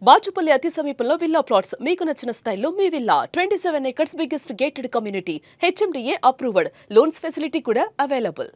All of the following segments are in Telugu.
బాచుపల్లి అతి సమీపంలో విల్లా ప్లాట్స్ మీకు నచ్చిన స్టైల్లో మీ villa 27 acres biggest gated community HMDA approved loans facility కూడా అవైలబుల్.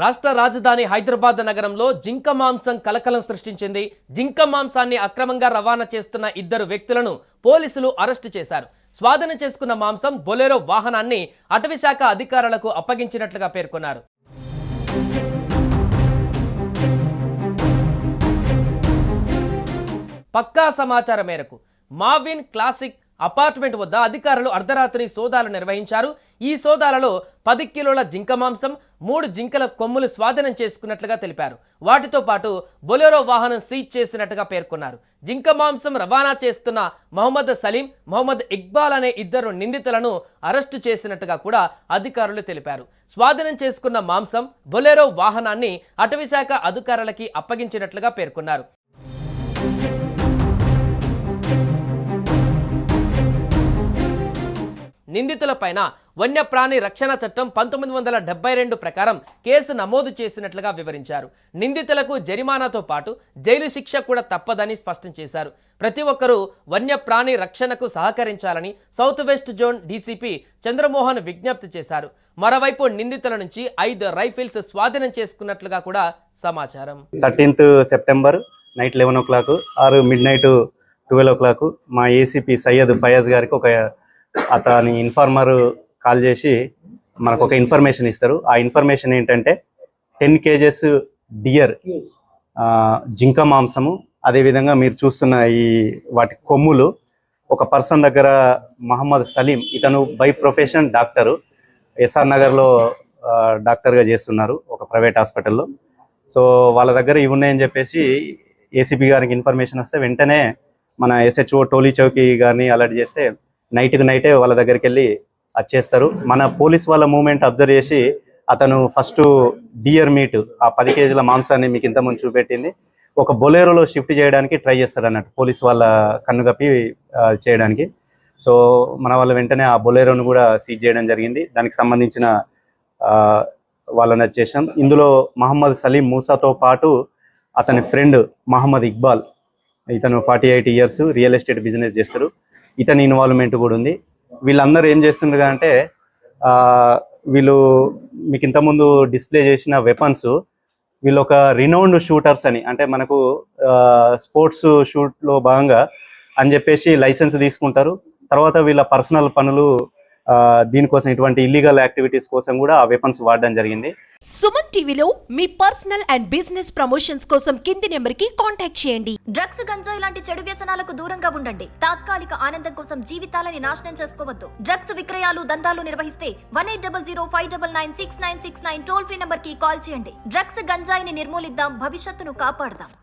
రాష్ట్ర రాజధాని హైదరాబాద్ నగరంలో జింక మాంసం కలకలం సృష్టించింది. జింక మాంసాన్ని అక్రమంగా రవాణా చేస్తున్న ఇద్దరు వ్యక్తులను పోలీసులు అరెస్టు చేశారు. స్వాధీనం చేసుకున్న మాంసం బొలెరో వాహనాన్ని అటవీశాఖ అధికారులకు అప్పగించినట్లుగా పేర్కొన్నారు. పక్కా సమాచారం మేరకు మావిన్ క్లాసిక్ అపార్ట్మెంట్ వద్ద అధికారులు అర్ధరాత్రి సోదాలు నిర్వహించారు. ఈ సోదాలలో 10 కిలోల జింక మాంసం, 3 జింకల కొమ్ములు స్వాధీనం చేసుకున్నట్లుగా తెలిపారు. వాటితో పాటు బొలెరో వాహనం సీజ్ చేసినట్టుగా పేర్కొన్నారు. జింక మాంసం రవాణా చేస్తున్న మహమ్మద్ సలీం, మహమ్మద్ ఇక్బాల్ అనే ఇద్దరు నిందితులను అరెస్టు చేసినట్టుగా కూడా అధికారులు తెలిపారు. స్వాధీనం చేసుకున్న మాంసం, బొలెరో వాహనాన్ని అటవీశాఖ అధికారులకి అప్పగించినట్లుగా పేర్కొన్నారు. నిందితులపైన వన్యప్రాణి రక్షణ చట్టం 1972 ప్రకారం కేసు నమోదు చేసినట్లుగా వివరించారు. నిందితులకు జరిమానాతో పాటు జైలు శిక్ష కూడా తప్పదని స్పష్టం చేశారు. ప్రతి ఒక్కరూ వన్యప్రాణి రక్షణకు సహకరించాలని south west zone DCP Chandramohan విజ్ఞప్తి చేశారు. మరోవైపు నిందితుల నుంచి 5 రైఫిల్స్ స్వాధీనం చేసుకున్నట్లుగా కూడా సమాచారం. 13th September night 11 o'clock or midnight 12 o'clock మా ఏసీపీ సయ్యద్ ఫయాజ్ గారికి ఒక అతని ఇన్ఫార్మర్ కాల్ చేసి మనకు ఒక ఇన్ఫర్మేషన్ ఇస్తారు. ఆ ఇన్ఫర్మేషన్ ఏంటంటే 10 kgs డియర్ జింక మాంసము, అదేవిధంగా మీరు చూస్తున్న ఈ వాటి కొమ్ములు ఒక పర్సన్ దగ్గర మహమ్మద్ సలీం, ఇతను బై ప్రొఫెషన్ డాక్టరు, ఎస్ఆర్ నగర్లో డాక్టర్గా చేస్తున్నారు ఒక ప్రైవేట్ హాస్పిటల్లో. సో వాళ్ళ దగ్గర ఇవి ఉన్నాయని చెప్పేసి ఏసీపీ గారికి ఇన్ఫర్మేషన్ వస్తే వెంటనే మన SHO టోలీ చౌకీ గారిని అలర్ట్ చేస్తే నైట్కి నైటే వాళ్ళ దగ్గరికి వెళ్ళి వచ్చేస్తారు. మన పోలీస్ వాళ్ళ మూమెంట్ అబ్జర్వ్ చేసి అతను ఫస్ట్ డియర్ మీట్ ఆ 10 kgల మాంసాన్ని మీకు ఇంతకుముందు చూపెట్టింది ఒక బొలెరోలో షిఫ్ట్ చేయడానికి ట్రై చేస్తారు అన్నట్టు, పోలీస్ వాళ్ళ కన్నుగప్పి చేయడానికి. సో మన వాళ్ళ వెంటనే ఆ బొలెరోను కూడా సీజ్ చేయడం జరిగింది. దానికి సంబంధించిన వాళ్ళని వచ్చేసాం. ఇందులో మహమ్మద్ సలీం మూసాతో పాటు అతని ఫ్రెండ్ మహమ్మద్ ఇక్బాల్, ఇతను 48 years రియల్ ఎస్టేట్ బిజినెస్ చేస్తారు, ఇతని ఇన్వాల్వ్మెంట్ కూడా ఉంది. వీళ్ళందరూ ఏం చేస్తుండ్రు అంటే వీళ్ళు మీకు ఇంతకుముందు డిస్ప్లే చేసిన వెపన్స్, వీళ్ళు ఒక రినౌండ్ షూటర్స్ అని, అంటే మనకు స్పోర్ట్స్ షూట్లో భాగంగా అని చెప్పేసి లైసెన్స్ తీసుకుంటారు. తర్వాత వీళ్ళ పర్సనల్ పనులు దీనికోసం ఇటువంటి ఇల్లీగల్ యాక్టివిటీస్ కోసం కూడా ఆ వెపన్స్ వాడడం జరిగింది. సుమన్ టీవీలో మీ పర్సనల్ అండ్ బిజినెస్ ప్రమోషన్స్ కోసం కింది నెంబర్కి కాంటాక్ట్ చేయండి. డ్రగ్స్, గంజాయి లాంటి చెడు వ్యసనాలకు దూరంగా ఉండండి. తాత్కాలిక ఆనందం కోసం జీవితాలని నాశనం చేసుకోవద్దు. డ్రగ్స్ విక్రయాలు, దందాలు నిర్వహిస్తే 180059996969 టోల్ ఫ్రీ నంబర్ కి కాల్ చేయండి. డ్రగ్స్, గంజాయిని నిర్మూలిద్దాం, భవిష్యత్తును కాపాడదాం.